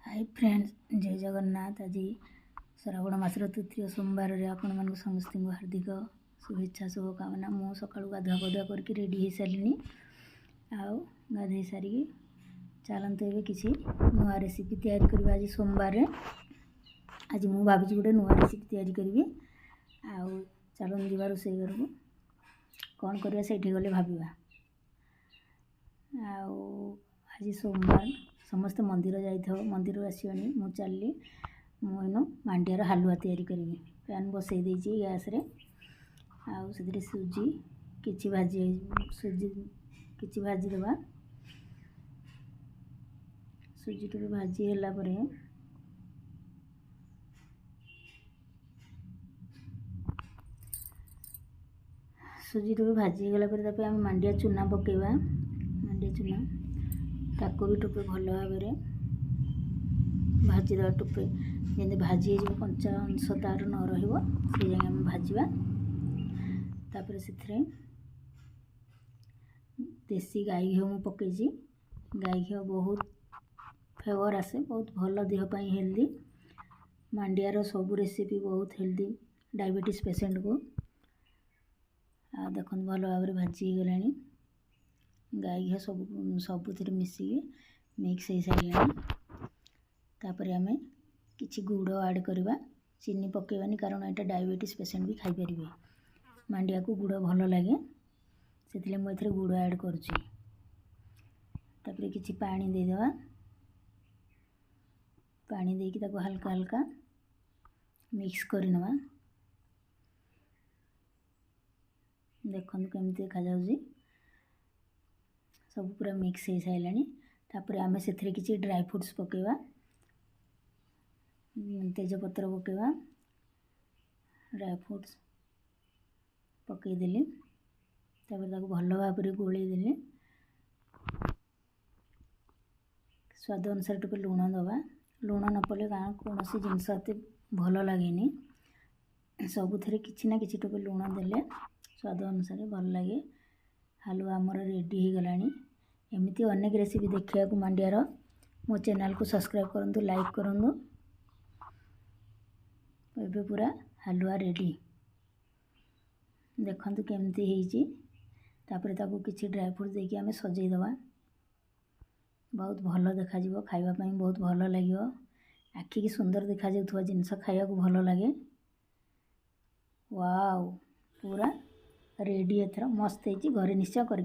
Hi friends, जय जगन्नाथ। आज श्रावण मासर तृतीय सोमवार आपण मानक समस्त हार्दिक शुभेच्छा शुभकामना। मु सका गाधुआ पाधुआ करके रेडी हो सारे गाधे सारिकी चलते ए किसी नुआ रेसिपी तैयारी करवा। आज सोमवार आज मु भावी गोटे नुआ रेसिपी तैयारी करी। चलन जीवा रोषे घर को कौन करवा से गले भाविबा। आज सोमवार समस्त मंदिर जाइए, मंदिर आसनी मु चलि मुझे मांडियार हालुआ तैयारी करी। पैन बसई देती गैस रे से सुजी किछि भाजी सुजी किछि भाजी देवा। सुजी टे भाजी है सुजी टे भाजी गला आम मांडिया चूना पकेवा। मांडिया चूना ताको भी टोपे भल भाव भाजी देवा। टोपे जमी भाजी हो कंचा अंश तार न रही भाजवा। तापर से देसी गाई घी मु पकईची। गाई घी बहुत फेवर आसे, बहुत भल देहपाई हेल्दी। मांडियार सब रेसिपी बहुत हेल्दी डायबिटीज पेसेंट को। देख भल भाव भाजी गला। गाई घी सबुथ मिसिक मिक्स हो सारे। तापर आम कि गुड़ ऐड करवा। चीनी पकेबानी कारण यहाँ डायबिटीज पेसेंट भी खाई पारे। मांडिया को गुड़ भल लगे से मुझे गुड़ ऐड करुँची। कि पानी देदेवा। पानी देकी हल्का हल्का मिक्स करनवा। देखो केमती देखा जाउजी सब पूरा मिक्स हो सारे। तापर आम से किसी ड्राई फ्रूट्स पकेवा। तेजपत्र पकेवा, ड्राई फ्रूट्स पकईदेली। तापर भल भाव गोलईदेली। स्वाद अनुसार टे लुण दवा। लुण न पड़े कारण कौन सी जिनस भल लगे। सबुथ किसी ना कि टे लुण देले स्वाद अनुसार भल लगे। हालुआ आमर रेडी हो गला। एमती अनेक रेसिपी देखा मांडियार मो चैनल को सब्सक्राइब करूँ, लाइक करूँ। एबे पूरा हालुआ रेडी देखु केमती होइची। तापर ताको किछि ड्राई फ्रूट देके आमे सजई दवा। बहुत भल देखा जिवो, खाइबा पई बहुत भल लागिवो। आखि की सुंदर देखा जाउथवा जिंस खाइबा को भल लागे। वाओ पूरा रेडी एथरा मस्त होइची। घरे निश्चय कर।